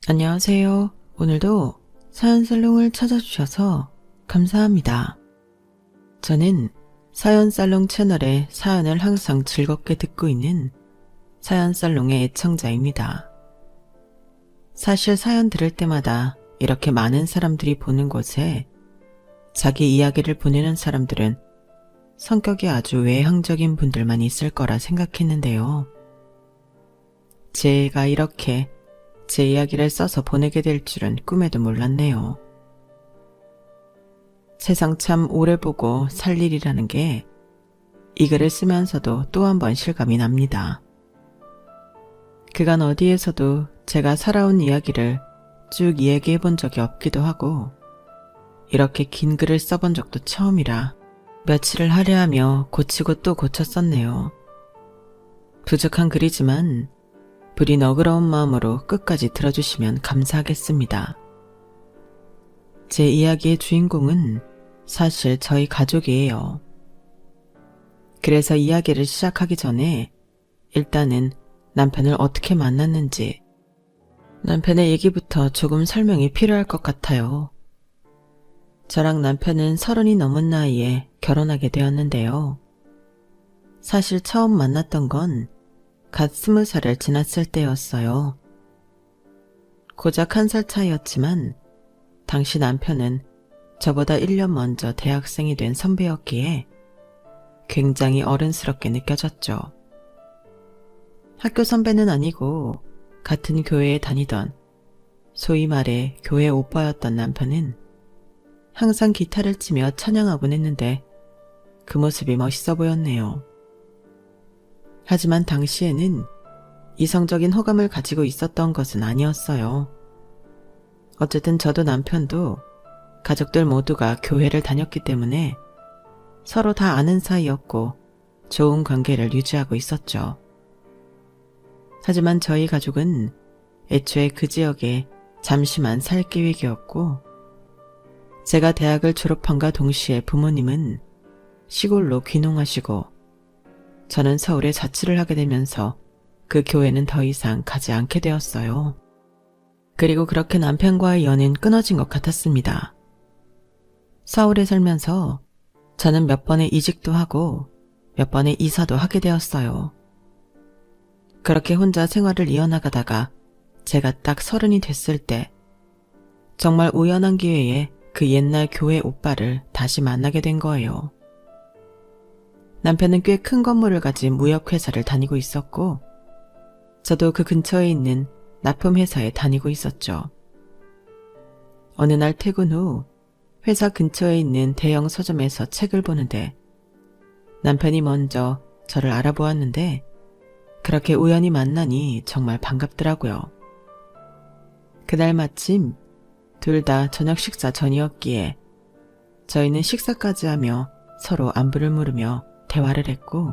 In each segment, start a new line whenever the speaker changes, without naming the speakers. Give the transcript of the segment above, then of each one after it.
안녕하세요. 오늘도 사연살롱을 찾아주셔서 감사합니다. 저는 사연살롱 채널의 사연을 항상 즐겁게 듣고 있는 사연살롱의 애청자입니다. 사실 사연 들을 때마다 이렇게 많은 사람들이 보는 곳에 자기 이야기를 보내는 사람들은 성격이 아주 외향적인 분들만 있을 거라 생각했는데요. 제가 이렇게 제 이야기를 써서 보내게 될 줄은 꿈에도 몰랐네요. 세상 참 오래 보고 살 일이라는 게 이 글을 쓰면서도 또 한 번 실감이 납니다. 그간 어디에서도 제가 살아온 이야기를 쭉 이야기해 본 적이 없기도 하고 이렇게 긴 글을 써본 적도 처음이라 며칠을 할애하며 고치고 또 고쳤었네요. 부족한 글이지만 부디 너그러운 마음으로 끝까지 들어주시면 감사하겠습니다. 제 이야기의 주인공은 사실 저희 가족이에요. 그래서 이야기를 시작하기 전에 일단은 남편을 어떻게 만났는지 남편의 얘기부터 조금 설명이 필요할 것 같아요. 저랑 남편은 30이 넘은 나이에 결혼하게 되었는데요. 사실 처음 만났던 건 갓 20살을 지났을 때였어요. 고작 1살 차이였지만 당시 남편은 저보다 1년 먼저 대학생이 된 선배였기에 굉장히 어른스럽게 느껴졌죠. 학교 선배는 아니고 같은 교회에 다니던 소위 말해 교회 오빠였던 남편은 항상 기타를 치며 찬양하곤 했는데 그 모습이 멋있어 보였네요. 하지만 당시에는 이성적인 호감을 가지고 있었던 것은 아니었어요. 어쨌든 저도 남편도 가족들 모두가 교회를 다녔기 때문에 서로 다 아는 사이였고 좋은 관계를 유지하고 있었죠. 하지만 저희 가족은 애초에 그 지역에 잠시만 살 계획이었고 제가 대학을 졸업한과 동시에 부모님은 시골로 귀농하시고 저는 서울에 자취를 하게 되면서 그 교회는 더 이상 가지 않게 되었어요. 그리고 그렇게 남편과의 연은 끊어진 것 같았습니다. 서울에 살면서 저는 몇 번의 이직도 하고 몇 번의 이사도 하게 되었어요. 그렇게 혼자 생활을 이어나가다가 제가 딱 30이 됐을 때 정말 우연한 기회에 그 옛날 교회 오빠를 다시 만나게 된 거예요. 남편은 꽤 큰 건물을 가진 무역회사를 다니고 있었고 저도 그 근처에 있는 납품회사에 다니고 있었죠. 어느 날 퇴근 후 회사 근처에 있는 대형 서점에서 책을 보는데 남편이 먼저 저를 알아보았는데 그렇게 우연히 만나니 정말 반갑더라고요. 그날 마침 둘 다 저녁 식사 전이었기에 저희는 식사까지 하며 서로 안부를 물으며 대화를 했고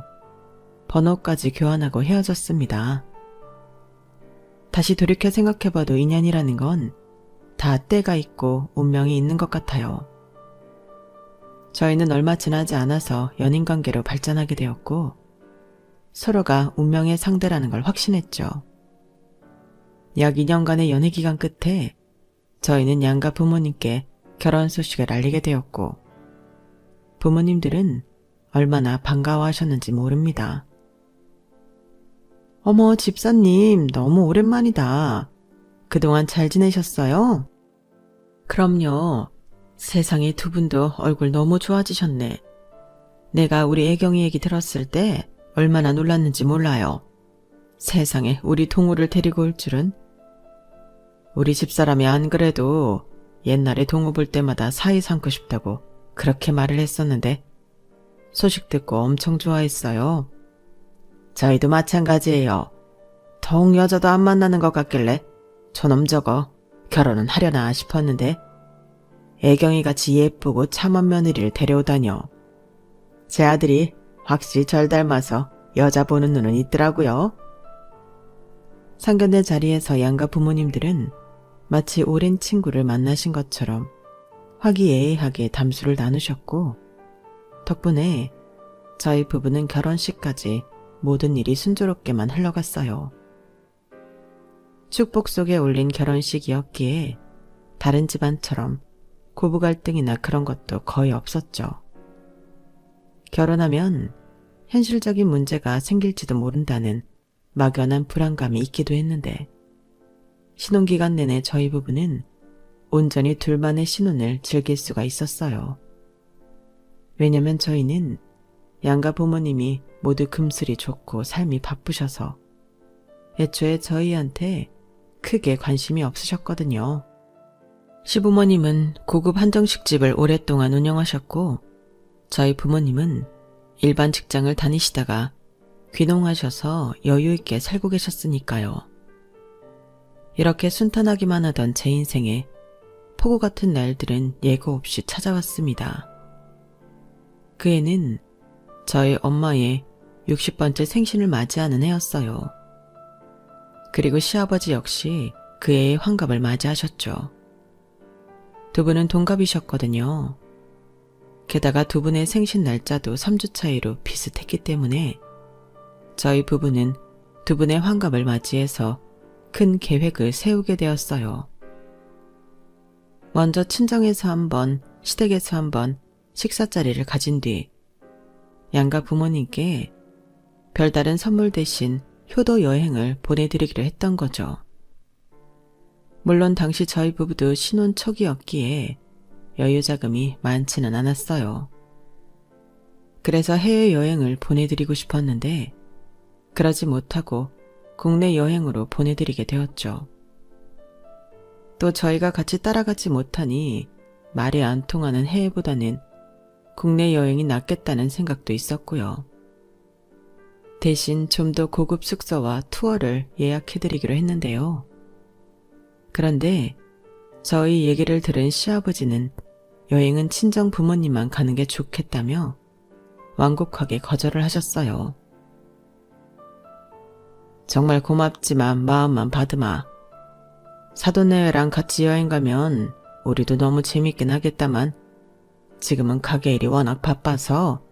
번호까지 교환하고 헤어졌습니다. 다시 돌이켜 생각해봐도 인연이라는 건 다 때가 있고 운명이 있는 것 같아요. 저희는 얼마 지나지 않아서 연인관계로 발전하게 되었고 서로가 운명의 상대라는 걸 확신했죠. 약 2년간의 연애 기간 끝에 저희는 양가 부모님께 결혼 소식을 알리게 되었고 부모님들은 얼마나 반가워하셨는지 모릅니다. 어머, 집사님 너무 오랜만이다. 그동안 잘 지내셨어요? 그럼요. 세상에 두 분도 얼굴 너무 좋아지셨네. 내가 우리 애경이 얘기 들었을 때 얼마나 놀랐는지 몰라요. 세상에 우리 동우를 데리고 올 줄은. 우리 집사람이 안 그래도 옛날에 동우 볼 때마다 사이 삼고 싶다고 그렇게 말을 했었는데 소식 듣고 엄청 좋아했어요. 저희도 마찬가지예요. 동 여자도 안 만나는 것 같길래 저놈 저거 결혼은 하려나 싶었는데 애경이같이 예쁘고 참한 며느리를 데려오다뇨. 제 아들이 확실히 절 닮아서 여자 보는 눈은 있더라고요. 상견례 자리에서 양가 부모님들은 마치 오랜 친구를 만나신 것처럼 화기애애하게 담수를 나누셨고 덕분에 저희 부부는 결혼식까지 모든 일이 순조롭게만 흘러갔어요. 축복 속에 올린 결혼식이었기에 다른 집안처럼 고부 갈등이나 그런 것도 거의 없었죠. 결혼하면 현실적인 문제가 생길지도 모른다는 막연한 불안감이 있기도 했는데 신혼기간 내내 저희 부부는 온전히 둘만의 신혼을 즐길 수가 있었어요. 왜냐면 저희는 양가 부모님이 모두 금슬이 좋고 삶이 바쁘셔서 애초에 저희한테 크게 관심이 없으셨거든요. 시부모님은 고급 한정식집을 오랫동안 운영하셨고 저희 부모님은 일반 직장을 다니시다가 귀농하셔서 여유 있게 살고 계셨으니까요. 이렇게 순탄하기만 하던 제 인생에 폭우 같은 날들은 예고 없이 찾아왔습니다. 그 해는 저희 엄마의 60번째 생신을 맞이하는 해였어요. 그리고 시아버지 역시 그 해의 환갑을 맞이하셨죠. 두 분은 동갑이셨거든요. 게다가 두 분의 생신 날짜도 3주 차이로 비슷했기 때문에 저희 부부는 두 분의 환갑을 맞이해서 큰 계획을 세우게 되었어요. 먼저 친정에서 한 번, 시댁에서 한 번 식사 자리를 가진 뒤 양가 부모님께 별다른 선물 대신 효도 여행을 보내드리기로 했던 거죠. 물론 당시 저희 부부도 신혼 초기였기에 여유 자금이 많지는 않았어요. 그래서 해외여행을 보내드리고 싶었는데 그러지 못하고 국내 여행으로 보내드리게 되었죠. 또 저희가 같이 따라가지 못하니 말이 안 통하는 해외보다는 국내 여행이 낫겠다는 생각도 있었고요. 대신 좀 더 고급 숙소와 투어를 예약해드리기로 했는데요. 그런데 저희 얘기를 들은 시아버지는 여행은 친정 부모님만 가는 게 좋겠다며 완곡하게 거절을 하셨어요. 정말 고맙지만 마음만 받으마. 사돈네랑 같이 여행 가면 우리도 너무 재밌긴 하겠다만 지금은 가게 일이 워낙 바빠서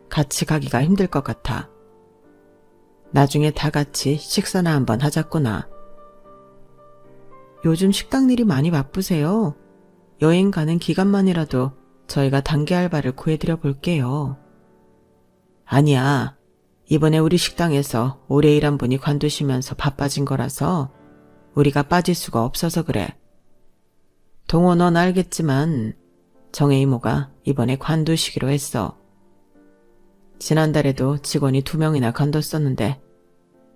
같이 가기가 힘들 것 같아. 나중에 다 같이 식사나 한번 하자꾸나. 요즘 식당 일이 많이 바쁘세요. 여행 가는 기간만이라도 저희가 단기 알바를 구해드려 볼게요. 아니야. 이번에 우리 식당에서 오래 일한 분이 관두시면서 바빠진 거라서 우리가 빠질 수가 없어서 그래. 동호 넌 알겠지만 정혜 이모가 이번에 관두시기로 했어. 지난달에도 직원이 2명이나 관뒀었는데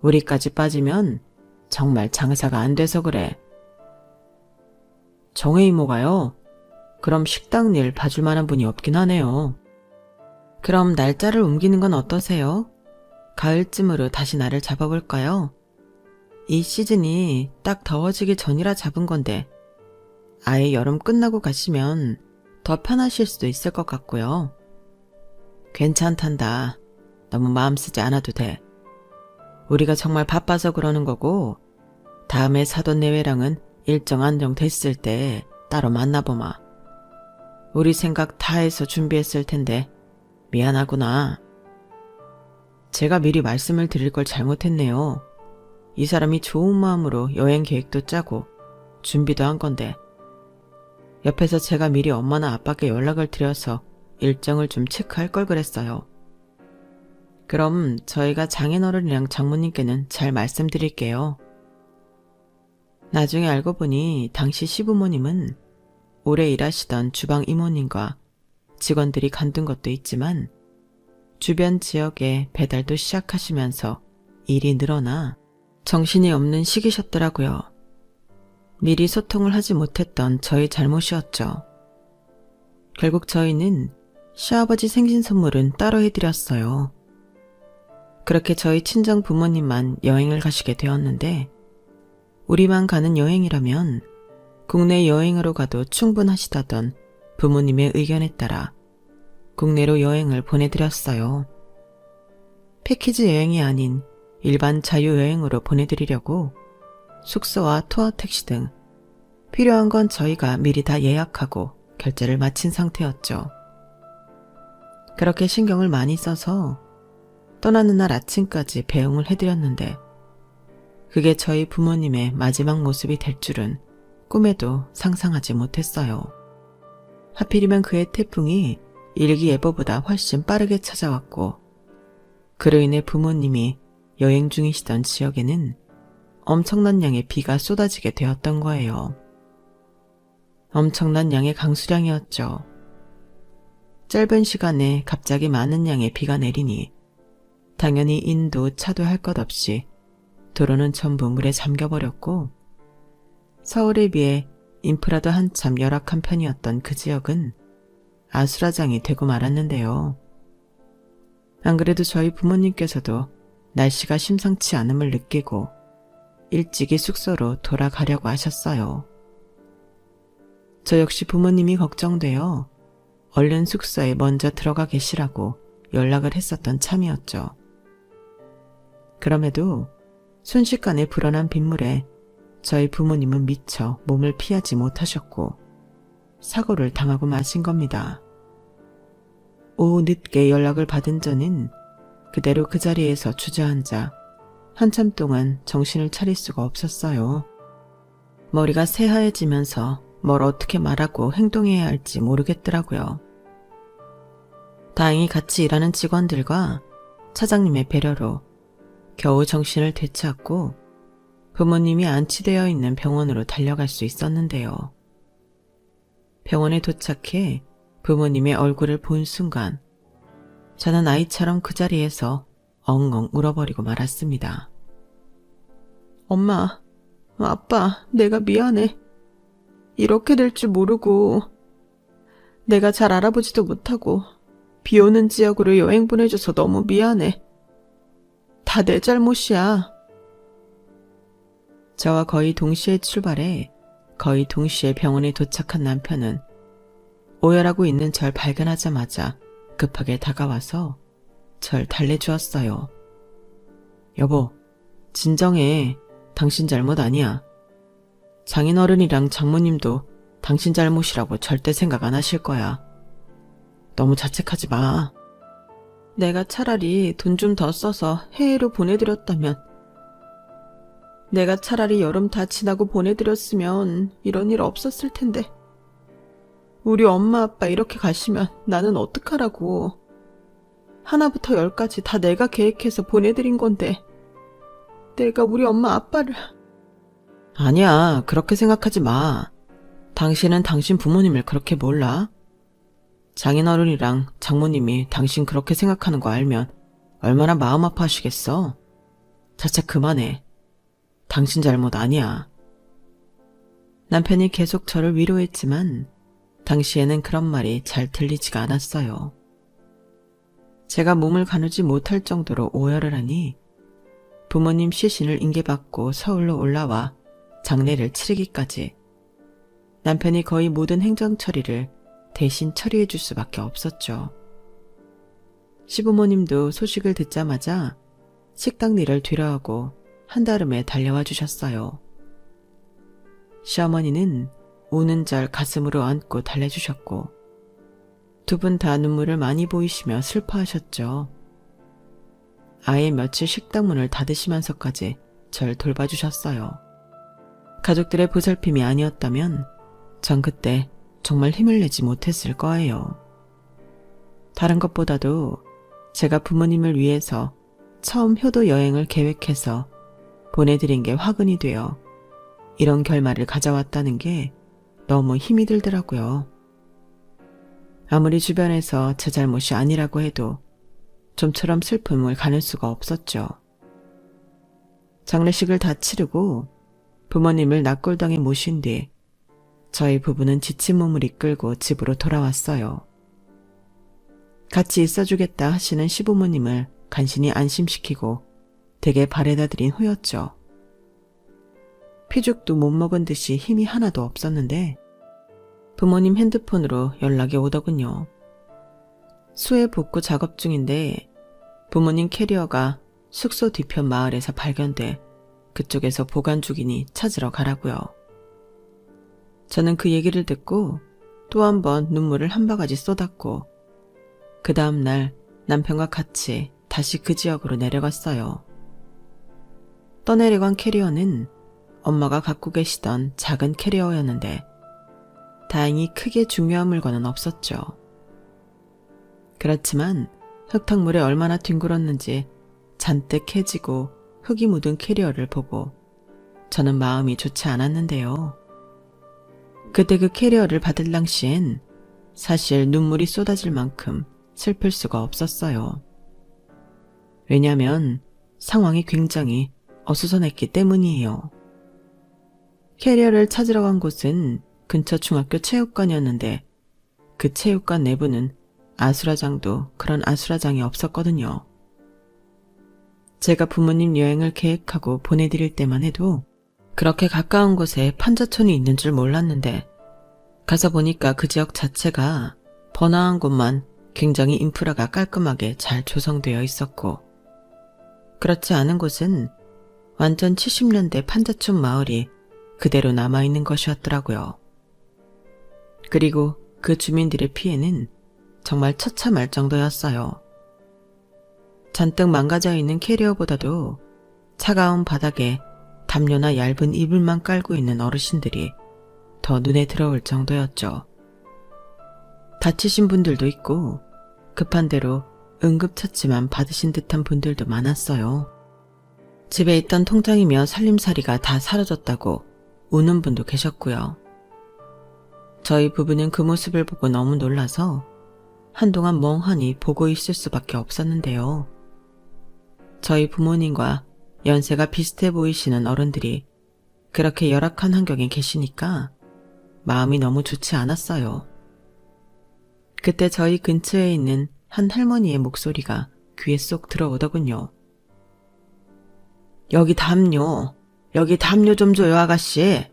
우리까지 빠지면 정말 장사가 안 돼서 그래. 정혜 이모가요? 그럼 식당 일 봐줄 만한 분이 없긴 하네요. 그럼 날짜를 옮기는 건 어떠세요? 가을쯤으로 다시 날을 잡아볼까요? 이 시즌이 딱 더워지기 전이라 잡은 건데 아예 여름 끝나고 가시면 더 편하실 수도 있을 것 같고요. 괜찮단다. 너무 마음 쓰지 않아도 돼. 우리가 정말 바빠서 그러는 거고 다음에 사돈 내외랑은 일정 안정됐을 때 따로 만나보마. 우리 생각 다 해서 준비했을 텐데 미안하구나. 제가 미리 말씀을 드릴 걸 잘못했네요. 이 사람이 좋은 마음으로 여행 계획도 짜고 준비도 한 건데 옆에서 제가 미리 엄마나 아빠께 연락을 드려서 일정을 좀 체크할 걸 그랬어요. 그럼 저희가 장인어른이랑 장모님께는 잘 말씀드릴게요. 나중에 알고 보니 당시 시부모님은 오래 일하시던 주방 이모님과 직원들이 간둔 것도 있지만 주변 지역에 배달도 시작하시면서 일이 늘어나 정신이 없는 시기셨더라고요. 미리 소통을 하지 못했던 저희 잘못이었죠. 결국 저희는 시아버지 생신 선물은 따로 해드렸어요. 그렇게 저희 친정 부모님만 여행을 가시게 되었는데 우리만 가는 여행이라면 국내 여행으로 가도 충분하시다던 부모님의 의견에 따라 국내로 여행을 보내드렸어요. 패키지 여행이 아닌 일반 자유여행으로 보내드리려고 숙소와 투어 택시 등 필요한 건 저희가 미리 다 예약하고 결제를 마친 상태였죠. 그렇게 신경을 많이 써서 떠나는 날 아침까지 배웅을 해드렸는데 그게 저희 부모님의 마지막 모습이 될 줄은 꿈에도 상상하지 못했어요. 하필이면 그의 태풍이 일기예보보다 훨씬 빠르게 찾아왔고, 그로 인해 부모님이 여행 중이시던 지역에는 엄청난 양의 비가 쏟아지게 되었던 거예요. 엄청난 양의 강수량이었죠. 짧은 시간에 갑자기 많은 양의 비가 내리니 당연히 인도 차도 할 것 없이 도로는 전부 물에 잠겨버렸고, 서울에 비해 인프라도 한참 열악한 편이었던 그 지역은 아수라장이 되고 말았는데요. 안 그래도 저희 부모님께서도 날씨가 심상치 않음을 느끼고 일찍이 숙소로 돌아가려고 하셨어요. 저 역시 부모님이 걱정되어 얼른 숙소에 먼저 들어가 계시라고 연락을 했었던 참이었죠. 그럼에도 순식간에 불어난 빗물에 저희 부모님은 미처 몸을 피하지 못하셨고 사고를 당하고 마신 겁니다. 오후 늦게 연락을 받은 저는 그대로 그 자리에서 주저앉아 한참 동안 정신을 차릴 수가 없었어요. 머리가 새하얘지면서 뭘 어떻게 말하고 행동해야 할지 모르겠더라고요. 다행히 같이 일하는 직원들과 차장님의 배려로 겨우 정신을 되찾고 부모님이 안치되어 있는 병원으로 달려갈 수 있었는데요. 병원에 도착해 부모님의 얼굴을 본 순간 저는 아이처럼 그 자리에서 엉엉 울어버리고 말았습니다. 엄마, 아빠, 내가 미안해. 이렇게 될 줄 모르고 내가 잘 알아보지도 못하고 비 오는 지역으로 여행 보내줘서 너무 미안해. 다 내 잘못이야. 저와 거의 동시에 출발해 거의 동시에 병원에 도착한 남편은 오열하고 있는 절 발견하자마자 급하게 다가와서 절 달래주었어요. 여보, 진정해. 당신 잘못 아니야. 장인어른이랑 장모님도 당신 잘못이라고 절대 생각 안 하실 거야. 너무 자책하지 마. 내가 차라리 돈 좀 더 써서 해외로 보내드렸다면, 내가 차라리 여름 다 지나고 보내드렸으면 이런 일 없었을 텐데. 우리 엄마 아빠 이렇게 가시면 나는 어떡하라고. 하나부터 열까지 다 내가 계획해서 보내드린 건데 내가 우리 엄마 아빠를... 아니야, 그렇게 생각하지 마. 당신은 당신 부모님을 그렇게 몰라? 장인어른이랑 장모님이 당신 그렇게 생각하는 거 알면 얼마나 마음 아파하시겠어. 자책 그만해. 당신 잘못 아니야. 남편이 계속 저를 위로했지만 당시에는 그런 말이 잘 들리지가 않았어요. 제가 몸을 가누지 못할 정도로 오열을 하니 부모님 시신을 인계받고 서울로 올라와 장례를 치르기까지 남편이 거의 모든 행정 처리를 대신 처리해 줄 수밖에 없었죠. 시부모님도 소식을 듣자마자 식당 일을 뒤로하고 한달음에 달려와 주셨어요. 시어머니는 우는 절 가슴으로 안고 달래주셨고 두 분 다 눈물을 많이 보이시며 슬퍼하셨죠. 아예 며칠 식당 문을 닫으시면서까지 절 돌봐주셨어요. 가족들의 보살핌이 아니었다면 전 그때 정말 힘을 내지 못했을 거예요. 다른 것보다도 제가 부모님을 위해서 처음 효도 여행을 계획해서 보내드린 게 화근이 되어 이런 결말을 가져왔다는 게 너무 힘이 들더라고요. 아무리 주변에서 제 잘못이 아니라고 해도 좀처럼 슬픔을 가눌 수가 없었죠. 장례식을 다 치르고 부모님을 낙골당에 모신 뒤 저희 부부는 지친 몸을 이끌고 집으로 돌아왔어요. 같이 있어주겠다 하시는 시부모님을 간신히 안심시키고 댁에 바래다 드린 후였죠. 피죽도 못 먹은 듯이 힘이 하나도 없었는데 부모님 핸드폰으로 연락이 오더군요. 수해 복구 작업 중인데 부모님 캐리어가 숙소 뒤편 마을에서 발견돼 그쪽에서 보관 중이니 찾으러 가라고요. 저는 그 얘기를 듣고 또 한 번 눈물을 한 바가지 쏟았고 그 다음날 남편과 같이 다시 그 지역으로 내려갔어요. 떠내려간 캐리어는 엄마가 갖고 계시던 작은 캐리어였는데 다행히 크게 중요한 물건은 없었죠. 그렇지만 흙탕물에 얼마나 뒹굴었는지 잔뜩 해지고 흙이 묻은 캐리어를 보고 저는 마음이 좋지 않았는데요. 그때 그 캐리어를 받을 당시엔 사실 눈물이 쏟아질 만큼 슬플 수가 없었어요. 왜냐면 상황이 굉장히 어수선했기 때문이에요. 캐리어를 찾으러 간 곳은 근처 중학교 체육관이었는데 그 체육관 내부는 아수라장도 그런 아수라장이 없었거든요. 제가 부모님 여행을 계획하고 보내드릴 때만 해도 그렇게 가까운 곳에 판자촌이 있는 줄 몰랐는데 가서 보니까 그 지역 자체가 번화한 곳만 굉장히 인프라가 깔끔하게 잘 조성되어 있었고 그렇지 않은 곳은 완전 70년대 판자촌 마을이 그대로 남아있는 것이었더라고요. 그리고 그 주민들의 피해는 정말 처참할 정도였어요. 잔뜩 망가져 있는 캐리어보다도 차가운 바닥에 담요나 얇은 이불만 깔고 있는 어르신들이 더 눈에 들어올 정도였죠. 다치신 분들도 있고 급한 대로 응급처치만 받으신 듯한 분들도 많았어요. 집에 있던 통장이며 살림살이가 다 사라졌다고 우는 분도 계셨고요. 저희 부부는 그 모습을 보고 너무 놀라서 한동안 멍하니 보고 있을 수밖에 없었는데요. 저희 부모님과 연세가 비슷해 보이시는 어른들이 그렇게 열악한 환경에 계시니까 마음이 너무 좋지 않았어요. 그때 저희 근처에 있는 한 할머니의 목소리가 귀에 쏙 들어오더군요. 여기 담요 좀 줘요, 아가씨.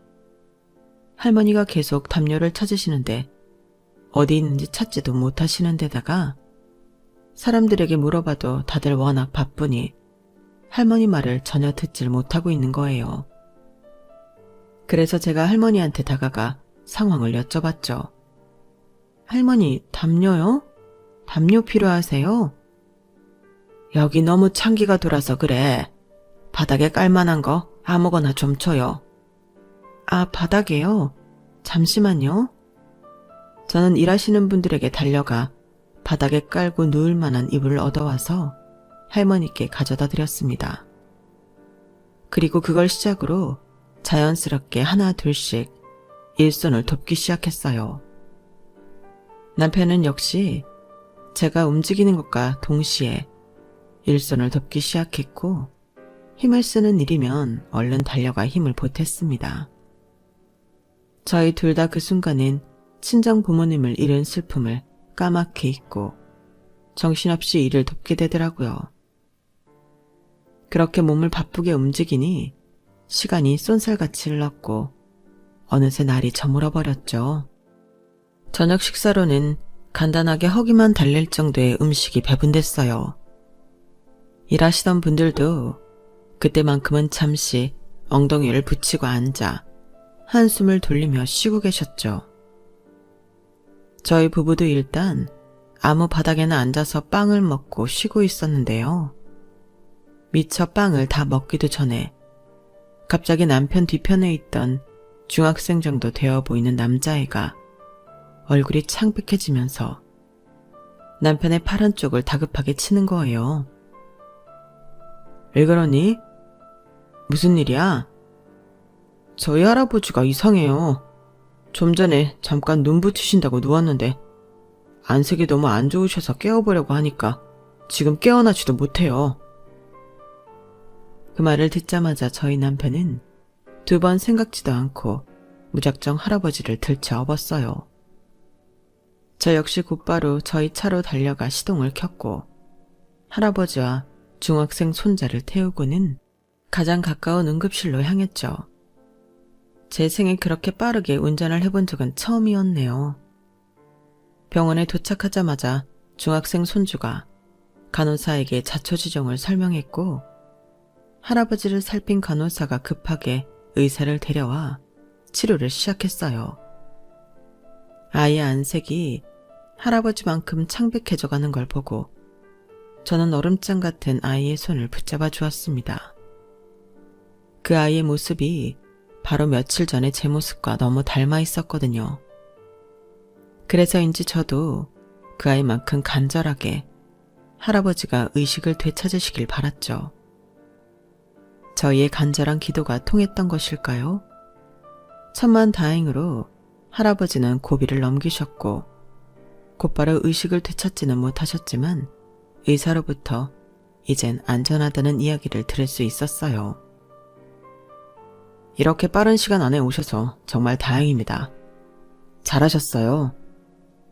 할머니가 계속 담요를 찾으시는데 어디 있는지 찾지도 못하시는 데다가 사람들에게 물어봐도 다들 워낙 바쁘니 할머니 말을 전혀 듣질 못하고 있는 거예요. 그래서 제가 할머니한테 다가가 상황을 여쭤봤죠. 할머니, 담요요? 담요 필요하세요? 여기 너무 찬기가 돌아서 그래. 바닥에 깔만한 거 아무거나 좀 줘요. 아, 바닥에요? 잠시만요. 저는 일하시는 분들에게 달려가 바닥에 깔고 누울 만한 이불을 얻어와서 할머니께 가져다 드렸습니다. 그리고 그걸 시작으로 자연스럽게 하나 둘씩 일손을 돕기 시작했어요. 남편은 역시 제가 움직이는 것과 동시에 일손을 돕기 시작했고 힘을 쓰는 일이면 얼른 달려가 힘을 보탰습니다. 저희 둘 다 그 순간엔 친정 부모님을 잃은 슬픔을 까맣게 잊고 정신없이 일을 돕게 되더라고요. 그렇게 몸을 바쁘게 움직이니 시간이 쏜살같이 흘렀고 어느새 날이 저물어 버렸죠. 저녁 식사로는 간단하게 허기만 달랠 정도의 음식이 배분됐어요. 일하시던 분들도 그때만큼은 잠시 엉덩이를 붙이고 앉아 한숨을 돌리며 쉬고 계셨죠. 저희 부부도 일단 아무 바닥에나 앉아서 빵을 먹고 쉬고 있었는데요. 미처 빵을 다 먹기도 전에 갑자기 남편 뒤편에 있던 중학생 정도 되어 보이는 남자애가 얼굴이 창백해지면서 남편의 팔 쪽을 다급하게 치는 거예요. 왜 그러니? 무슨 일이야? 저희 할아버지가 이상해요. 좀 전에 잠깐 눈 붙이신다고 누웠는데 안색이 너무 안 좋으셔서 깨워보려고 하니까 지금 깨어나지도 못해요. 그 말을 듣자마자 저희 남편은 두 번 생각지도 않고 무작정 할아버지를 들쳐 업었어요. 저 역시 곧바로 저희 차로 달려가 시동을 켰고 할아버지와 중학생 손자를 태우고는 가장 가까운 응급실로 향했죠. 제 생에 그렇게 빠르게 운전을 해본 적은 처음이었네요. 병원에 도착하자마자 중학생 손주가 간호사에게 자초지종을 설명했고 할아버지를 살핀 간호사가 급하게 의사를 데려와 치료를 시작했어요. 아이의 안색이 할아버지만큼 창백해져 가는 걸 보고 저는 얼음장 같은 아이의 손을 붙잡아 주었습니다. 그 아이의 모습이 바로 며칠 전에 제 모습과 너무 닮아 있었거든요. 그래서인지 저도 그 아이만큼 간절하게 할아버지가 의식을 되찾으시길 바랐죠. 저희의 간절한 기도가 통했던 것일까요? 천만다행으로 할아버지는 고비를 넘기셨고 곧바로 의식을 되찾지는 못하셨지만 의사로부터 이젠 안전하다는 이야기를 들을 수 있었어요. 이렇게 빠른 시간 안에 오셔서 정말 다행입니다. 잘하셨어요.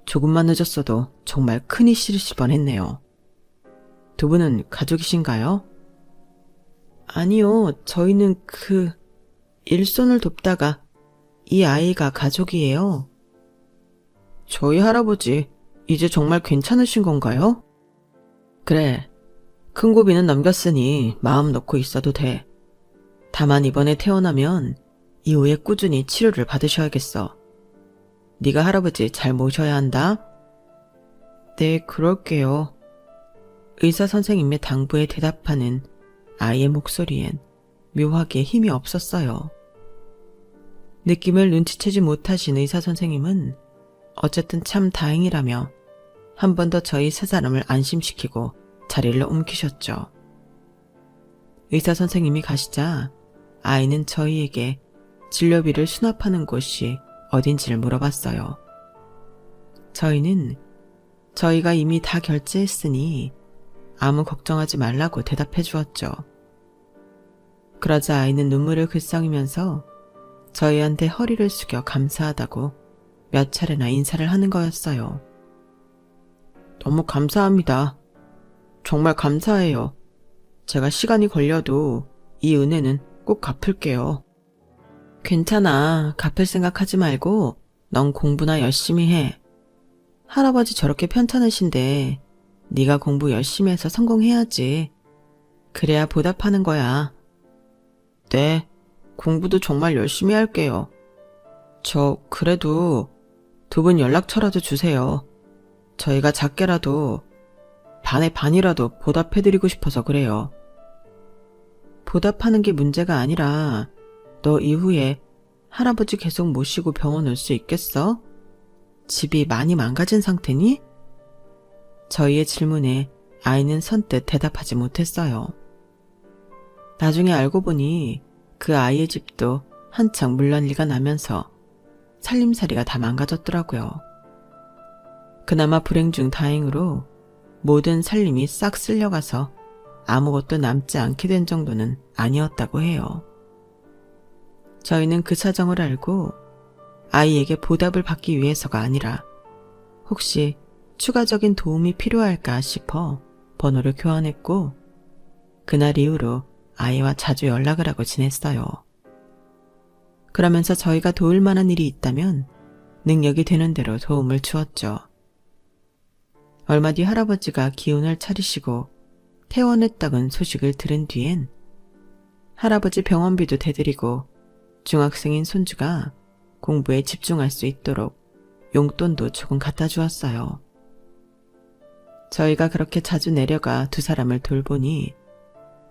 조금만 늦었어도 정말 큰일 싫으실 뻔했네요. 두 분은 가족이신가요? 아니요, 저희는 일손을 돕다가 이 아이가 가족이에요. 저희 할아버지 이제 정말 괜찮으신 건가요? 그래, 큰 고비는 넘겼으니 마음 놓고 있어도 돼. 다만 이번에 태어나면 이후에 꾸준히 치료를 받으셔야겠어. 네가 할아버지 잘 모셔야 한다. 네, 그럴게요. 의사 선생님의 당부에 대답하는 아이의 목소리엔 묘하게 힘이 없었어요. 느낌을 눈치채지 못하신 의사 선생님은 어쨌든 참 다행이라며 한 번 더 저희 세 사람을 안심시키고 자리를 옮기셨죠. 의사 선생님이 가시자 아이는 저희에게 진료비를 수납하는 곳이 어딘지를 물어봤어요. 저희는 저희가 이미 다 결제했으니 아무 걱정하지 말라고 대답해 주었죠. 그러자 아이는 눈물을 글썽이면서 저희한테 허리를 숙여 감사하다고 몇 차례나 인사를 하는 거였어요. 너무 감사합니다. 정말 감사해요. 제가 시간이 걸려도 이 은혜는 꼭 갚을게요. 괜찮아. 갚을 생각하지 말고 넌 공부나 열심히 해. 할아버지 저렇게 편찮으신데 네가 공부 열심히 해서 성공해야지. 그래야 보답하는 거야. 네, 공부도 정말 열심히 할게요. 그래도 두 분 연락처라도 주세요. 저희가 작게라도 반의 반이라도 보답해드리고 싶어서 그래요. 보답하는 게 문제가 아니라 너 이후에 할아버지 계속 모시고 병원 올 수 있겠어? 집이 많이 망가진 상태니? 저희의 질문에 아이는 선뜻 대답하지 못했어요. 나중에 알고 보니 그 아이의 집도 한창 물난리가 나면서 살림살이가 다 망가졌더라고요. 그나마 불행 중 다행으로 모든 살림이 싹 쓸려가서 아무것도 남지 않게 된 정도는 아니었다고 해요. 저희는 그 사정을 알고 아이에게 보답을 받기 위해서가 아니라 혹시 추가적인 도움이 필요할까 싶어 번호를 교환했고 그날 이후로 아이와 자주 연락을 하고 지냈어요. 그러면서 저희가 도울 만한 일이 있다면 능력이 되는 대로 도움을 주었죠. 얼마 뒤 할아버지가 기운을 차리시고 퇴원했다는 소식을 들은 뒤엔 할아버지 병원비도 대드리고 중학생인 손주가 공부에 집중할 수 있도록 용돈도 조금 갖다 주었어요. 저희가 그렇게 자주 내려가 두 사람을 돌보니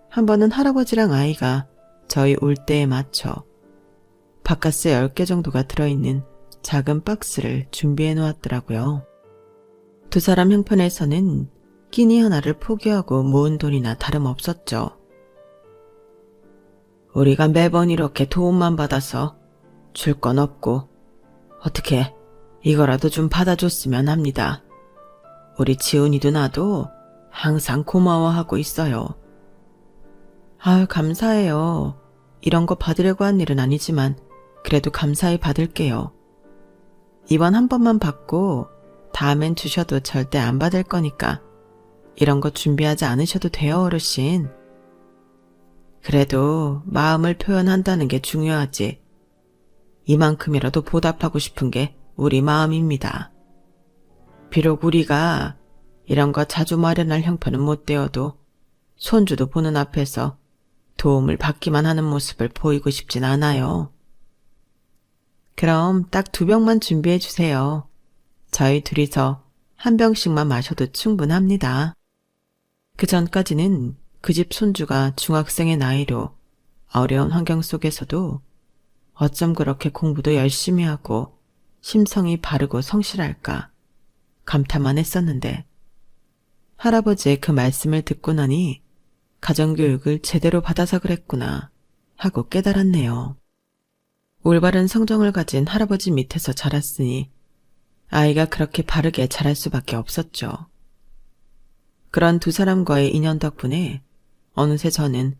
한 번은 할아버지랑 아이가 저희 올 때에 맞춰 바카스 10개 정도가 들어있는 작은 박스를 준비해 놓았더라고요. 두 사람 형편에서는 끼니 하나를 포기하고 모은 돈이나 다름없었죠. 우리가 매번 이렇게 도움만 받아서 줄 건 없고 어떻게 이거라도 좀 받아줬으면 합니다. 우리 지훈이도 나도 항상 고마워하고 있어요. 아유, 감사해요. 이런 거 받으려고 한 일은 아니지만 그래도 감사히 받을게요. 이번 한 번만 받고 다음엔 주셔도 절대 안 받을 거니까 이런 거 준비하지 않으셔도 돼요, 어르신. 그래도 마음을 표현한다는 게 중요하지. 이만큼이라도 보답하고 싶은 게 우리 마음입니다. 비록 우리가 이런 거 자주 마련할 형편은 못 되어도 손주도 보는 앞에서 도움을 받기만 하는 모습을 보이고 싶진 않아요. 그럼 딱 2병만 준비해 주세요. 저희 둘이서 한 병씩만 마셔도 충분합니다. 그 전까지는 그 집 손주가 중학생의 나이로 어려운 환경 속에서도 어쩜 그렇게 공부도 열심히 하고 심성이 바르고 성실할까 감탄만 했었는데 할아버지의 그 말씀을 듣고 나니 가정교육을 제대로 받아서 그랬구나 하고 깨달았네요. 올바른 성정을 가진 할아버지 밑에서 자랐으니 아이가 그렇게 바르게 자랄 수밖에 없었죠. 그런 두 사람과의 인연 덕분에 어느새 저는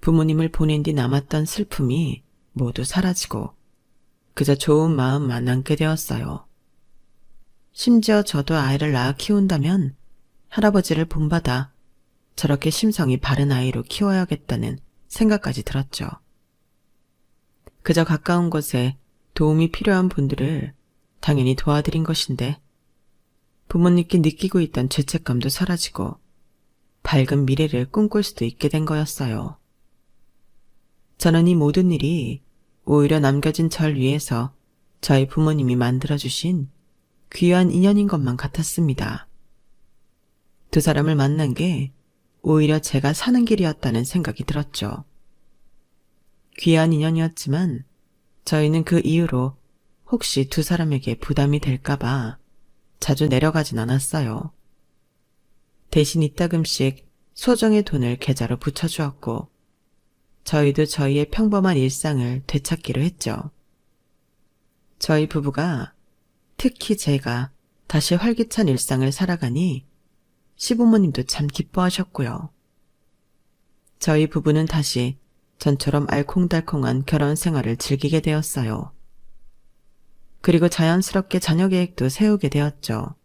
부모님을 보낸 뒤 남았던 슬픔이 모두 사라지고 그저 좋은 마음만 남게 되었어요. 심지어 저도 아이를 낳아 키운다면 할아버지를 본받아 저렇게 심성이 바른 아이로 키워야겠다는 생각까지 들었죠. 그저 가까운 곳에 도움이 필요한 분들을 당연히 도와드린 것인데 부모님께 느끼고 있던 죄책감도 사라지고 밝은 미래를 꿈꿀 수도 있게 된 거였어요. 저는 이 모든 일이 오히려 남겨진 절 위에서 저희 부모님이 만들어주신 귀한 인연인 것만 같았습니다. 두 사람을 만난 게 오히려 제가 사는 길이었다는 생각이 들었죠. 귀한 인연이었지만 저희는 그 이후로 혹시 두 사람에게 부담이 될까봐 자주 내려가진 않았어요. 대신 이따금씩 소정의 돈을 계좌로 붙여주었고 저희도 저희의 평범한 일상을 되찾기로 했죠. 저희 부부가, 특히 제가 다시 활기찬 일상을 살아가니 시부모님도 참 기뻐하셨고요. 저희 부부는 다시 전처럼 알콩달콩한 결혼 생활을 즐기게 되었어요. 그리고 자연스럽게 자녀 계획도 세우게 되었죠.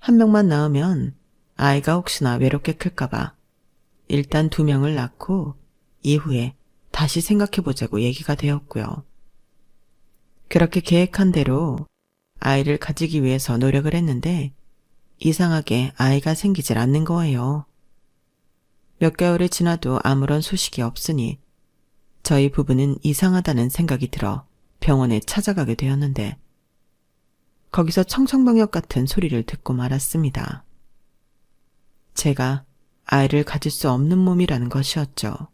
한 명만 낳으면 아이가 혹시나 외롭게 클까봐 일단 2명을 낳고 이후에 다시 생각해보자고 얘기가 되었고요. 그렇게 계획한 대로 아이를 가지기 위해서 노력을 했는데 이상하게 아이가 생기질 않는 거예요. 몇 개월이 지나도 아무런 소식이 없으니 저희 부부는 이상하다는 생각이 들어 병원에 찾아가게 되었는데 거기서 청천벽력 같은 소리를 듣고 말았습니다. 제가 아이를 가질 수 없는 몸이라는 것이었죠.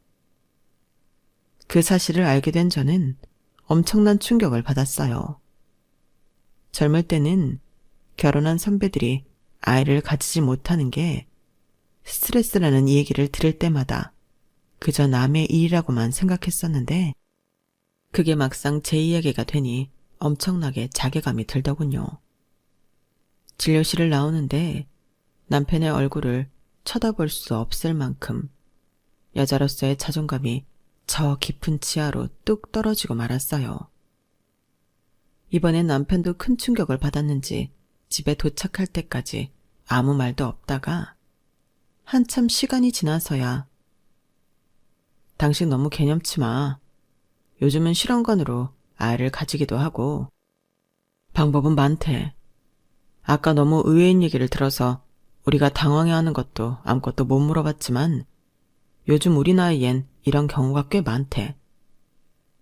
그 사실을 알게 된 저는 엄청난 충격을 받았어요. 젊을 때는 결혼한 선배들이 아이를 가지지 못하는 게 스트레스라는 이 얘기를 들을 때마다 그저 남의 일이라고만 생각했었는데 그게 막상 제 이야기가 되니 엄청나게 자괴감이 들더군요. 진료실을 나오는데 남편의 얼굴을 쳐다볼 수 없을 만큼 여자로서의 자존감이 저 깊은 지하로 뚝 떨어지고 말았어요. 이번엔 남편도 큰 충격을 받았는지 집에 도착할 때까지 아무 말도 없다가 한참 시간이 지나서야 당신 너무 개념치 마. 요즘은 실험관으로 아이를 가지기도 하고 방법은 많대. 아까 너무 의외인 얘기를 들어서 우리가 당황해하는 것도 아무것도 못 물어봤지만 요즘 우리 나이엔 이런 경우가 꽤 많대.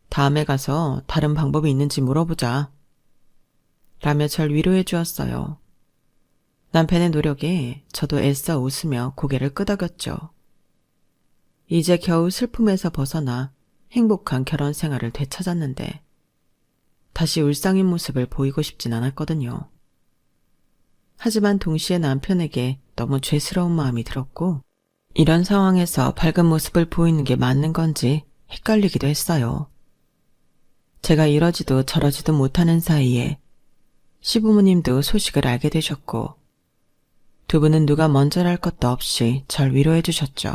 다음에 가서 다른 방법이 있는지 물어보자. 라며 절 위로해 주었어요. 남편의 노력에 저도 애써 웃으며 고개를 끄덕였죠. 이제 겨우 슬픔에서 벗어나 행복한 결혼 생활을 되찾았는데 다시 울상인 모습을 보이고 싶진 않았거든요. 하지만 동시에 남편에게 너무 죄스러운 마음이 들었고 이런 상황에서 밝은 모습을 보이는 게 맞는 건지 헷갈리기도 했어요. 제가 이러지도 저러지도 못하는 사이에 시부모님도 소식을 알게 되셨고 두 분은 누가 먼저랄 것도 없이 절 위로해 주셨죠.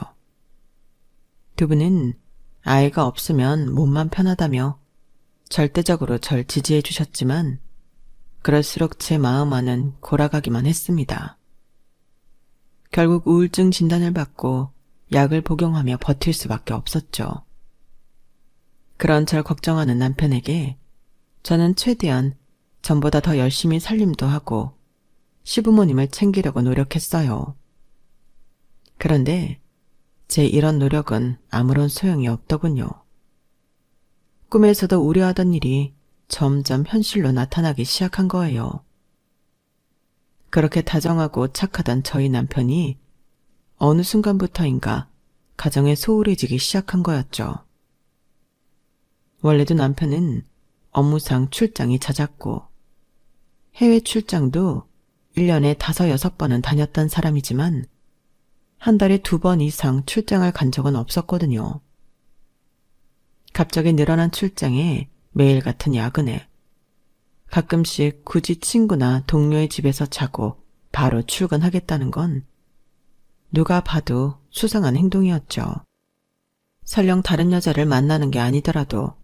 두 분은 아이가 없으면 몸만 편하다며 절대적으로 절 지지해 주셨지만 그럴수록 제 마음 안은 골아가기만 했습니다. 결국 우울증 진단을 받고 약을 복용하며 버틸 수밖에 없었죠. 그런 절 걱정하는 남편에게 저는 최대한 전보다 더 열심히 살림도 하고 시부모님을 챙기려고 노력했어요. 그런데 제 이런 노력은 아무런 소용이 없더군요. 꿈에서도 우려하던 일이 점점 현실로 나타나기 시작한 거예요. 그렇게 다정하고 착하던 저희 남편이 어느 순간부터인가 가정에 소홀해지기 시작한 거였죠. 원래도 남편은 업무상 출장이 잦았고 해외 출장도 1년에 5, 6번은 다녔던 사람이지만 한 달에 2번 이상 출장을 간 적은 없었거든요. 갑자기 늘어난 출장에 매일 같은 야근에 가끔씩 굳이 친구나 동료의 집에서 자고 바로 출근하겠다는 건 누가 봐도 수상한 행동이었죠. 설령 다른 여자를 만나는 게 아니더라도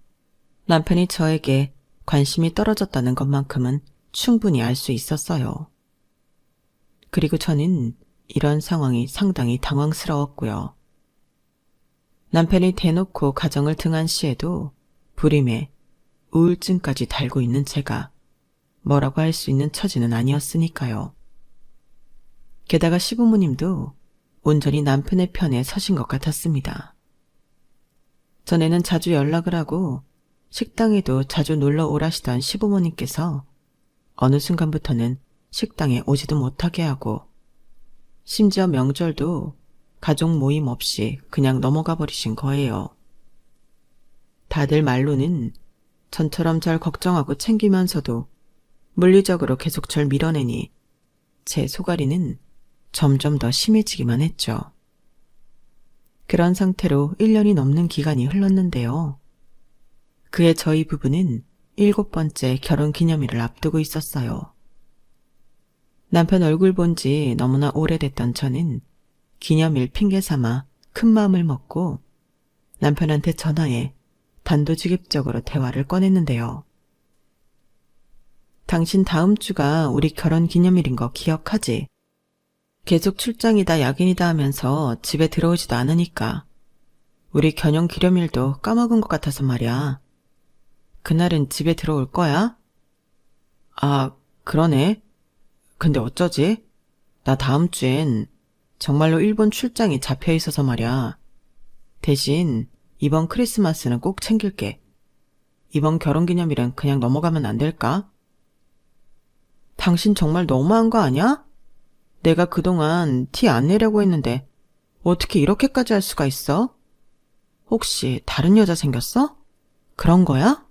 남편이 저에게 관심이 떨어졌다는 것만큼은 충분히 알 수 있었어요. 그리고 저는 이런 상황이 상당히 당황스러웠고요. 남편이 대놓고 가정을 등한시해도 불임에 우울증까지 달고 있는 제가 뭐라고 할 수 있는 처지는 아니었으니까요. 게다가 시부모님도 온전히 남편의 편에 서신 것 같았습니다. 전에는 자주 연락을 하고 식당에도 자주 놀러 오라시던 시부모님께서 어느 순간부터는 식당에 오지도 못하게 하고 심지어 명절도 가족 모임 없이 그냥 넘어가 버리신 거예요. 다들 말로는 전처럼 절 걱정하고 챙기면서도 물리적으로 계속 절 밀어내니 제 속앓이는 점점 더 심해지기만 했죠. 그런 상태로 1년이 넘는 기간이 흘렀는데요. 그해 저희 부부는 7번째 결혼기념일을 앞두고 있었어요. 남편 얼굴 본 지 너무나 오래됐던 저는 기념일 핑계 삼아 큰 마음을 먹고 남편한테 전화해 단도직입적으로 대화를 꺼냈는데요. 당신 다음 주가 우리 결혼기념일인 거 기억하지? 계속 출장이다 야근이다 하면서 집에 들어오지도 않으니까 우리 결혼기념일도 까먹은 것 같아서 말이야. 그날은 집에 들어올 거야? 아, 그러네. 근데 어쩌지? 나 다음 주엔 정말로 일본 출장이 잡혀 있어서 말이야. 대신 이번 크리스마스는 꼭 챙길게. 이번 결혼기념일은 그냥 넘어가면 안 될까? 당신 정말 너무한 거 아니야? 내가 그동안 티 안 내려고 했는데 어떻게 이렇게까지 할 수가 있어? 혹시 다른 여자 생겼어? 그런 거야?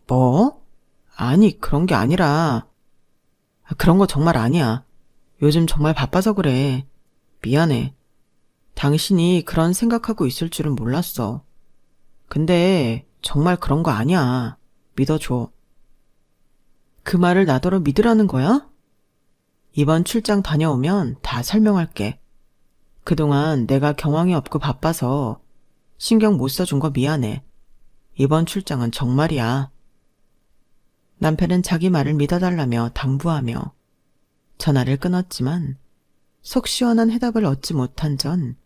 뭐? 아니, 그런 게 아니라. 그런 거 정말 아니야. 요즘 정말 바빠서 그래. 미안해. 당신이 그런 생각하고 있을 줄은 몰랐어. 근데 정말 그런 거 아니야. 믿어줘. 그 말을 나더러 믿으라는 거야? 이번 출장 다녀오면 다 설명할게. 그동안 내가 경황이 없고 바빠서 신경 못 써준 거 미안해. 이번 출장은 정말이야. 남편은 자기 말을 믿어달라며 당부하며 전화를 끊었지만 속 시원한 해답을 얻지 못한 전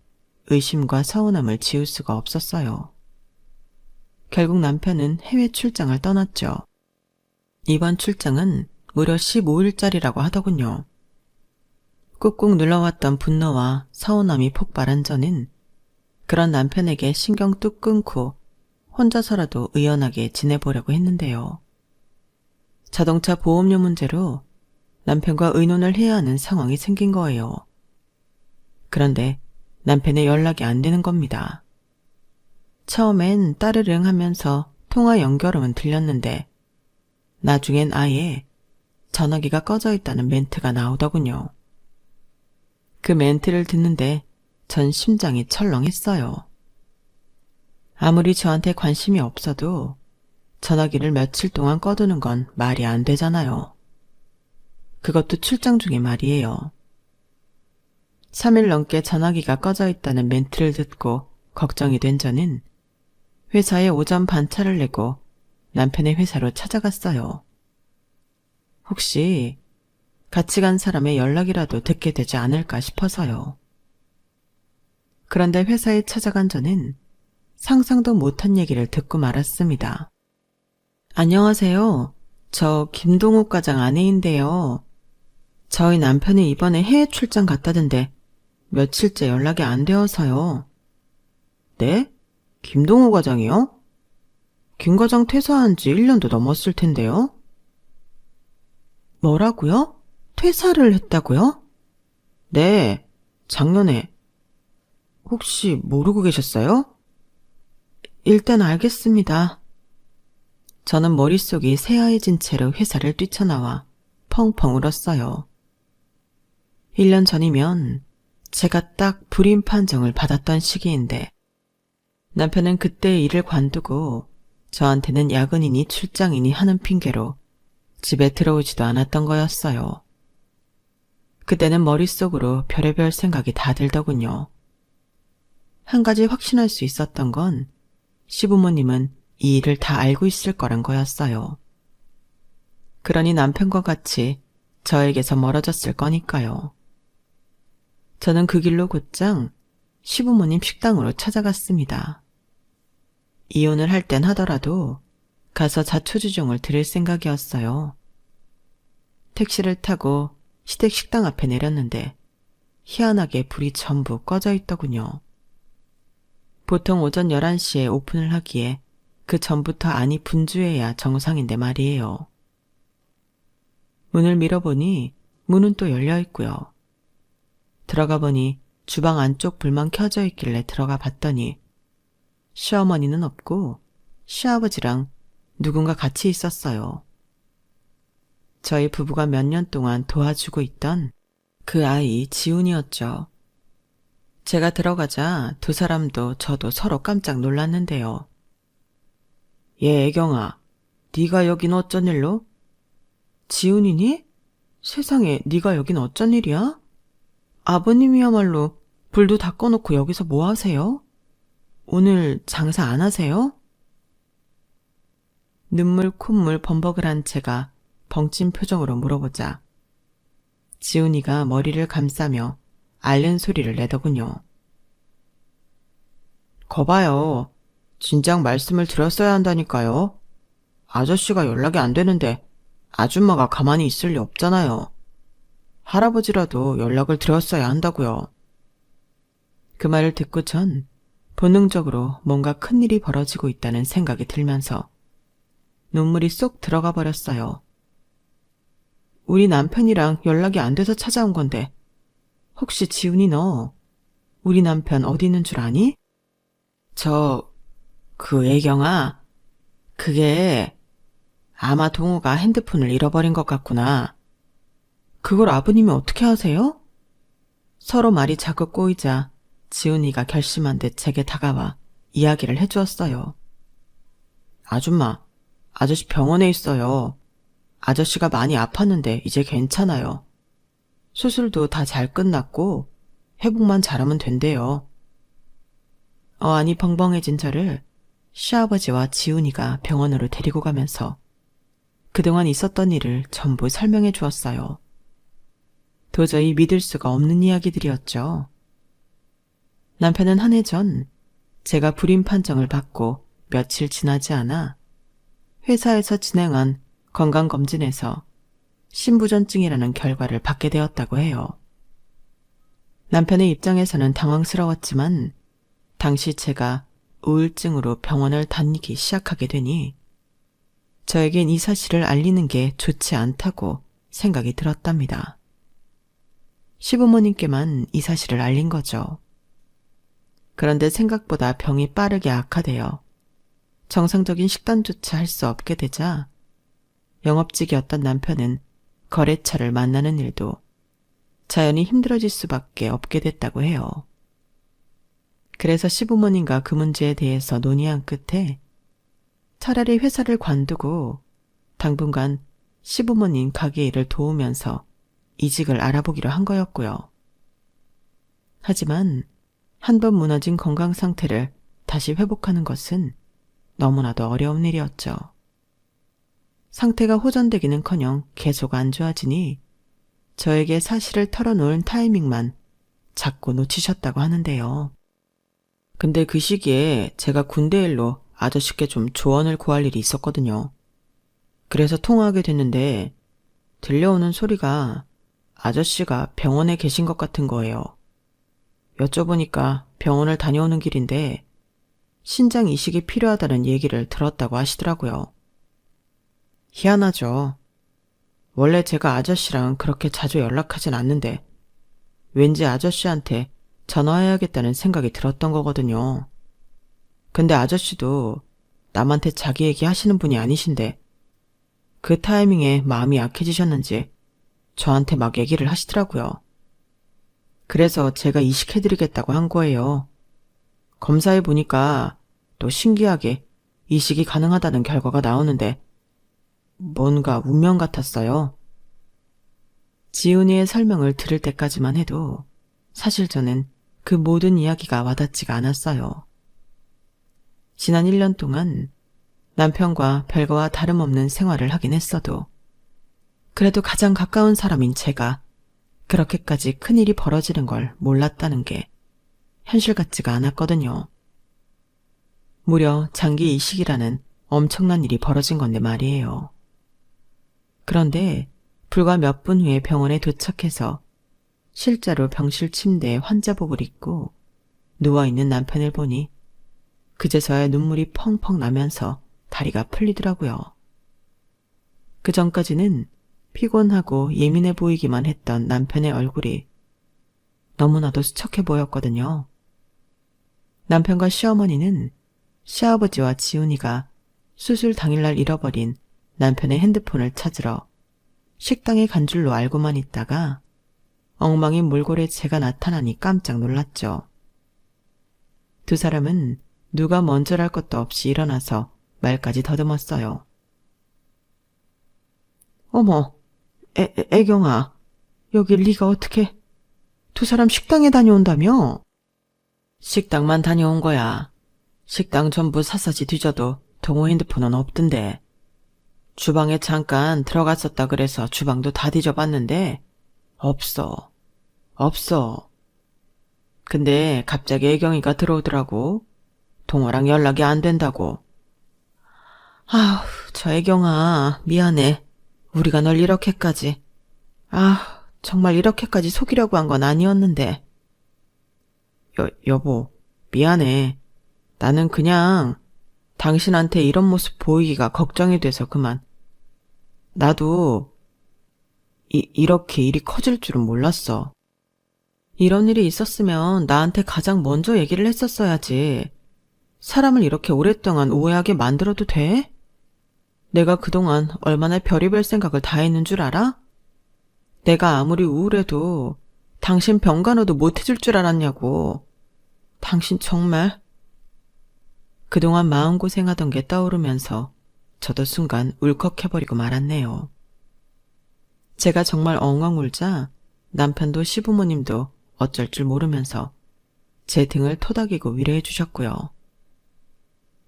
의심과 서운함을 지울 수가 없었어요. 결국 남편은 해외 출장을 떠났죠. 이번 출장은 무려 15일짜리라고 하더군요. 꾹꾹 눌러왔던 분노와 서운함이 폭발한 저는 그런 남편에게 신경 뚝 끊고 혼자서라도 의연하게 지내보려고 했는데요. 자동차 보험료 문제로 남편과 의논을 해야 하는 상황이 생긴 거예요. 그런데 남편의 연락이 안 되는 겁니다. 처음엔 따르릉 하면서 통화 연결음은 들렸는데 나중엔 아예 전화기가 꺼져 있다는 멘트가 나오더군요. 그 멘트를 듣는데 전 심장이 철렁했어요. 아무리 저한테 관심이 없어도 전화기를 며칠 동안 꺼두는 건 말이 안 되잖아요. 그것도 출장 중에 말이에요. 3일 넘게 전화기가 꺼져 있다는 멘트를 듣고 걱정이 된 저는 회사에 오전 반차를 내고 남편의 회사로 찾아갔어요. 혹시 같이 간 사람의 연락이라도 듣게 되지 않을까 싶어서요. 그런데 회사에 찾아간 저는 상상도 못한 얘기를 듣고 말았습니다. 안녕하세요. 저 김동욱 과장 아내인데요. 저희 남편이 이번에 해외 출장 갔다던데 며칠째 연락이 안 되어서요. 네? 김동욱 과장이요? 김 과장 퇴사한 지 1년도 넘었을 텐데요. 뭐라고요? 퇴사를 했다고요? 네, 작년에. 혹시 모르고 계셨어요? 일단 알겠습니다. 저는 머릿속이 새하얘진 채로 회사를 뛰쳐나와 펑펑 울었어요. 1년 전이면 제가 딱 불임 판정을 받았던 시기인데 남편은 그때 일을 관두고 저한테는 야근이니 출장이니 하는 핑계로 집에 들어오지도 않았던 거였어요. 그때는 머릿속으로 별의별 생각이 다 들더군요. 한 가지 확신할 수 있었던 건 시부모님은 이 일을 다 알고 있을 거란 거였어요. 그러니 남편과 같이 저에게서 멀어졌을 거니까요. 저는 그 길로 곧장 시부모님 식당으로 찾아갔습니다. 이혼을 할 땐 하더라도 가서 자초지종을 들을 생각이었어요. 택시를 타고 시댁 식당 앞에 내렸는데 희한하게 불이 전부 꺼져 있더군요. 보통 오전 11시에 오픈을 하기에 그 전부터 안이 분주해야 정상인데 말이에요. 문을 밀어보니 문은 또 열려 있고요. 들어가 보니 주방 안쪽 불만 켜져 있길래 들어가 봤더니 시어머니는 없고 시아버지랑 누군가 같이 있었어요. 저희 부부가 몇 년 동안 도와주고 있던 그 아이 지훈이었죠. 제가 들어가자 두 사람도 저도 서로 깜짝 놀랐는데요. 얘 애경아, 네가 여긴 어쩐 일로? 지훈이니? 세상에, 네가 여긴 어쩐 일이야? 아버님이야말로 불도 다 꺼놓고 여기서 뭐 하세요? 오늘 장사 안 하세요? 눈물 콧물 범벅을 한 채가 벙찐 표정으로 물어보자 지훈이가 머리를 감싸며 앓는 소리를 내더군요. 거봐요. 진작 말씀을 드렸어야 한다니까요. 아저씨가 연락이 안 되는데 아줌마가 가만히 있을 리 없잖아요. 할아버지라도 연락을 드렸어야 한다고요. 그 말을 듣고 전 본능적으로 뭔가 큰일이 벌어지고 있다는 생각이 들면서 눈물이 쏙 들어가 버렸어요. 우리 남편이랑 연락이 안 돼서 찾아온 건데 혹시 지훈이 너 우리 남편 어디 있는 줄 아니? 그 애경아, 그게 아마 동우가 핸드폰을 잃어버린 것 같구나. 그걸 아버님이 어떻게 아세요? 서로 말이 자꾸 꼬이자 지훈이가 결심한 듯 제게 다가와 이야기를 해주었어요. 아줌마, 아저씨 병원에 있어요. 아저씨가 많이 아팠는데 이제 괜찮아요. 수술도 다 잘 끝났고 회복만 잘하면 된대요. 어안이 벙벙해진 저를 시아버지와 지훈이가 병원으로 데리고 가면서 그동안 있었던 일을 전부 설명해 주었어요. 도저히 믿을 수가 없는 이야기들이었죠. 남편은 한 해 전 제가 불임 판정을 받고 며칠 지나지 않아 회사에서 진행한 건강검진에서 신부전증이라는 결과를 받게 되었다고 해요. 남편의 입장에서는 당황스러웠지만 당시 제가 우울증으로 병원을 다니기 시작하게 되니 저에겐 이 사실을 알리는 게 좋지 않다고 생각이 들었답니다. 시부모님께만 이 사실을 알린 거죠. 그런데 생각보다 병이 빠르게 악화되어 정상적인 식단조차 할 수 없게 되자 영업직이었던 남편은 거래처를 만나는 일도 자연히 힘들어질 수밖에 없게 됐다고 해요. 그래서 시부모님과 그 문제에 대해서 논의한 끝에 차라리 회사를 관두고 당분간 시부모님 가게 일을 도우면서 이직을 알아보기로 한 거였고요. 하지만 한 번 무너진 건강 상태를 다시 회복하는 것은 너무나도 어려운 일이었죠. 상태가 호전되기는커녕 계속 안 좋아지니 저에게 사실을 털어놓을 타이밍만 자꾸 놓치셨다고 하는데요. 근데 그 시기에 제가 군대 일로 아저씨께 좀 조언을 구할 일이 있었거든요. 그래서 통화하게 됐는데 들려오는 소리가 아저씨가 병원에 계신 것 같은 거예요. 여쭤보니까 병원을 다녀오는 길인데 신장 이식이 필요하다는 얘기를 들었다고 하시더라고요. 희한하죠. 원래 제가 아저씨랑 그렇게 자주 연락하진 않는데 왠지 아저씨한테 전화해야겠다는 생각이 들었던 거거든요. 근데 아저씨도 남한테 자기 얘기 하시는 분이 아니신데 그 타이밍에 마음이 약해지셨는지 저한테 막 얘기를 하시더라고요. 그래서 제가 이식해드리겠다고 한 거예요. 검사해보니까 또 신기하게 이식이 가능하다는 결과가 나오는데 뭔가 운명 같았어요. 지훈이의 설명을 들을 때까지만 해도 사실 저는 그 모든 이야기가 와닿지가 않았어요. 지난 1년 동안 남편과 별거와 다름없는 생활을 하긴 했어도 그래도 가장 가까운 사람인 제가 그렇게까지 큰일이 벌어지는 걸 몰랐다는 게 현실 같지가 않았거든요. 무려 장기 이식이라는 엄청난 일이 벌어진 건데 말이에요. 그런데 불과 몇 분 후에 병원에 도착해서 실제로 병실 침대에 환자복을 입고 누워있는 남편을 보니 그제서야 눈물이 펑펑 나면서 다리가 풀리더라고요. 그 전까지는 피곤하고 예민해 보이기만 했던 남편의 얼굴이 너무나도 수척해 보였거든요. 남편과 시어머니는 시아버지와 지훈이가 수술 당일날 잃어버린 남편의 핸드폰을 찾으러 식당에 간 줄로 알고만 있다가 엉망인 몰골에 제가 나타나니 깜짝 놀랐죠. 두 사람은 누가 먼저랄 것도 없이 일어나서 말까지 더듬었어요. 어머, 애경아, 여길 네가 어떻게... 두 사람 식당에 다녀온다며? 식당만 다녀온 거야. 식당 전부 샅샅이 뒤져도 동호 핸드폰은 없던데. 주방에 잠깐 들어갔었다 그래서 주방도 다 뒤져봤는데 없어. 근데 갑자기 애경이가 들어오더라고. 동호랑 연락이 안 된다고. 아휴, 저 애경아, 미안해. 우리가 널 이렇게까지... 정말 이렇게까지 속이려고 한 건 아니었는데. 여보, 미안해. 나는 그냥 당신한테 이런 모습 보이기가 걱정이 돼서 그만. 나도 이렇게 일이 커질 줄은 몰랐어. 이런 일이 있었으면 나한테 가장 먼저 얘기를 했었어야지. 사람을 이렇게 오랫동안 오해하게 만들어도 돼? 내가 그동안 얼마나 별의별 생각을 다 했는 줄 알아? 내가 아무리 우울해도 당신 병간호도 못해줄 줄 알았냐고. 당신 정말... 그동안 마음고생하던 게 떠오르면서 저도 순간 울컥해버리고 말았네요. 제가 정말 엉엉 울자 남편도 시부모님도 어쩔 줄 모르면서 제 등을 토닥이고 위로해 주셨고요.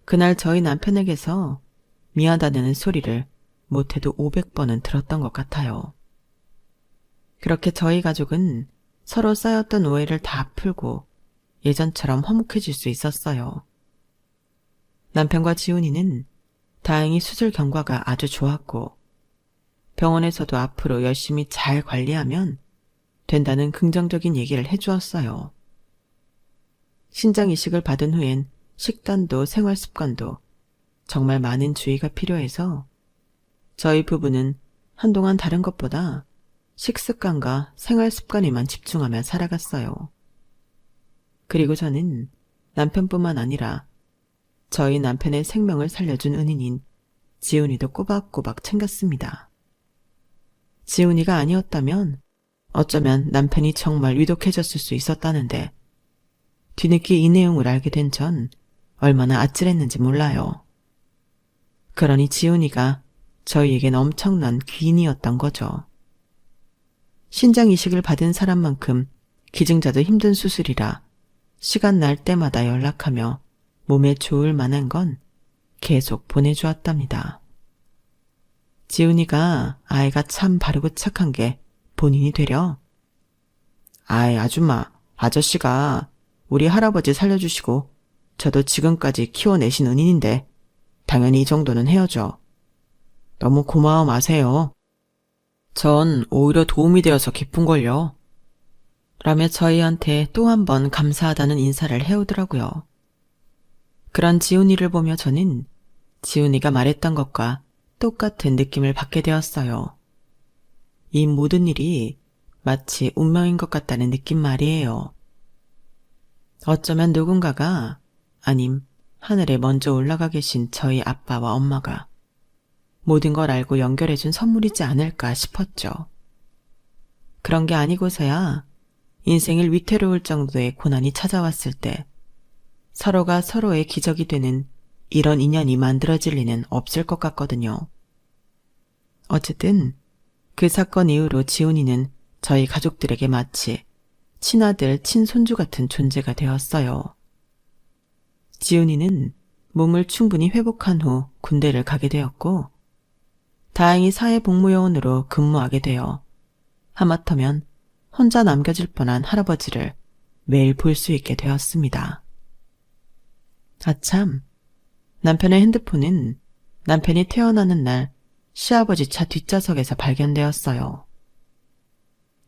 그날 저희 남편에게서 미안하다는 소리를 못해도 500번은 들었던 것 같아요. 그렇게 저희 가족은 서로 쌓였던 오해를 다 풀고 예전처럼 화목해질 수 있었어요. 남편과 지훈이는 다행히 수술 경과가 아주 좋았고 병원에서도 앞으로 열심히 잘 관리하면 된다는 긍정적인 얘기를 해주었어요. 신장 이식을 받은 후엔 식단도 생활 습관도 정말 많은 주의가 필요해서 저희 부부는 한동안 다른 것보다 식습관과 생활 습관에만 집중하며 살아갔어요. 그리고 저는 남편뿐만 아니라 저희 남편의 생명을 살려준 은인인 지훈이도 꼬박꼬박 챙겼습니다. 지훈이가 아니었다면 어쩌면 남편이 정말 위독해졌을 수 있었다는데 뒤늦게 이 내용을 알게 된 전 얼마나 아찔했는지 몰라요. 그러니 지훈이가 저희에겐 엄청난 귀인이었던 거죠. 신장 이식을 받은 사람만큼 기증자도 힘든 수술이라 시간 날 때마다 연락하며 몸에 좋을 만한 건 계속 보내주었답니다. 지훈이가 아이가 참 바르고 착한 게 본인이 되려. 아이 아줌마, 아저씨가 우리 할아버지 살려주시고 저도 지금까지 키워내신 은인인데 당연히 이 정도는 해야죠. 너무 고마워 마세요. 전 오히려 도움이 되어서 기쁜걸요. 라며 저희한테 또 한 번 감사하다는 인사를 해오더라고요. 그런 지훈이를 보며 저는 지훈이가 말했던 것과 똑같은 느낌을 받게 되었어요. 이 모든 일이 마치 운명인 것 같다는 느낌 말이에요. 어쩌면 누군가가, 아님 하늘에 먼저 올라가 계신 저희 아빠와 엄마가 모든 걸 알고 연결해준 선물이지 않을까 싶었죠. 그런 게 아니고서야 인생을 위태로울 정도의 고난이 찾아왔을 때 서로가 서로의 기적이 되는 이런 인연이 만들어질 리는 없을 것 같거든요. 어쨌든 그 사건 이후로 지훈이는 저희 가족들에게 마치 친아들, 친손주 같은 존재가 되었어요. 지훈이는 몸을 충분히 회복한 후 군대를 가게 되었고 다행히 사회복무요원으로 근무하게 되어 하마터면 혼자 남겨질 뻔한 할아버지를 매일 볼 수 있게 되었습니다. 아참, 남편의 핸드폰은 남편이 태어나는 날 시아버지 차 뒷좌석에서 발견되었어요.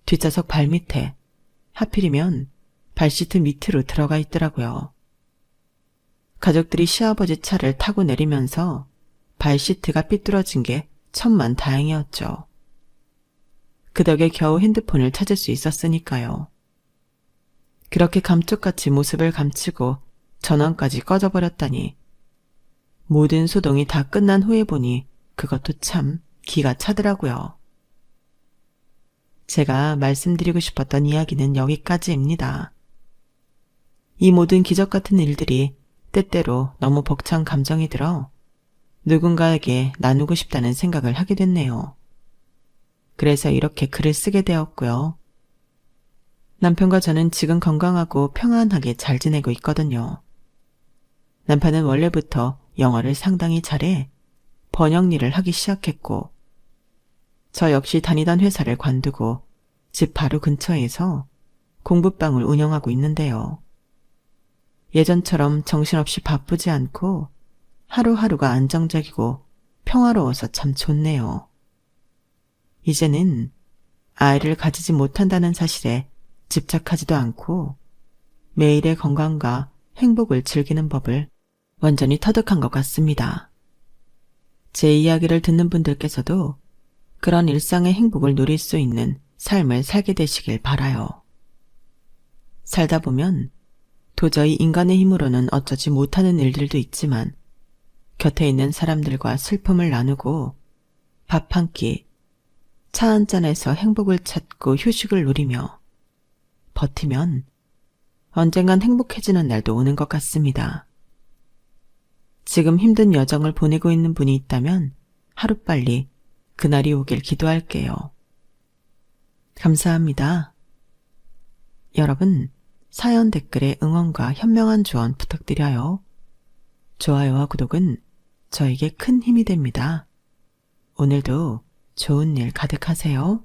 뒷좌석 발밑에 하필이면 발시트 밑으로 들어가 있더라고요. 가족들이 시아버지 차를 타고 내리면서 발시트가 삐뚤어진 게 천만 다행이었죠. 그 덕에 겨우 핸드폰을 찾을 수 있었으니까요. 그렇게 감쪽같이 모습을 감추고 전원까지 꺼져버렸다니 모든 소동이 다 끝난 후에 보니 그것도 참 기가 차더라고요. 제가 말씀드리고 싶었던 이야기는 여기까지입니다. 이 모든 기적 같은 일들이 때때로 너무 벅찬 감정이 들어 누군가에게 나누고 싶다는 생각을 하게 됐네요. 그래서 이렇게 글을 쓰게 되었고요. 남편과 저는 지금 건강하고 평안하게 잘 지내고 있거든요. 남편은 원래부터 영어를 상당히 잘해 번역 일을 하기 시작했고 저 역시 다니던 회사를 관두고 집 바로 근처에서 공부방을 운영하고 있는데요. 예전처럼 정신없이 바쁘지 않고 하루하루가 안정적이고 평화로워서 참 좋네요. 이제는 아이를 가지지 못한다는 사실에 집착하지도 않고 매일의 건강과 행복을 즐기는 법을 완전히 터득한 것 같습니다. 제 이야기를 듣는 분들께서도 그런 일상의 행복을 누릴 수 있는 삶을 살게 되시길 바라요. 살다 보면 도저히 인간의 힘으로는 어쩌지 못하는 일들도 있지만 곁에 있는 사람들과 슬픔을 나누고 밥 한 끼, 차 한 잔에서 행복을 찾고 휴식을 누리며 버티면 언젠간 행복해지는 날도 오는 것 같습니다. 지금 힘든 여정을 보내고 있는 분이 있다면 하루빨리 그날이 오길 기도할게요. 감사합니다. 여러분, 사연 댓글에 응원과 현명한 조언 부탁드려요. 좋아요와 구독은 저에게 큰 힘이 됩니다. 오늘도 좋은 일 가득하세요.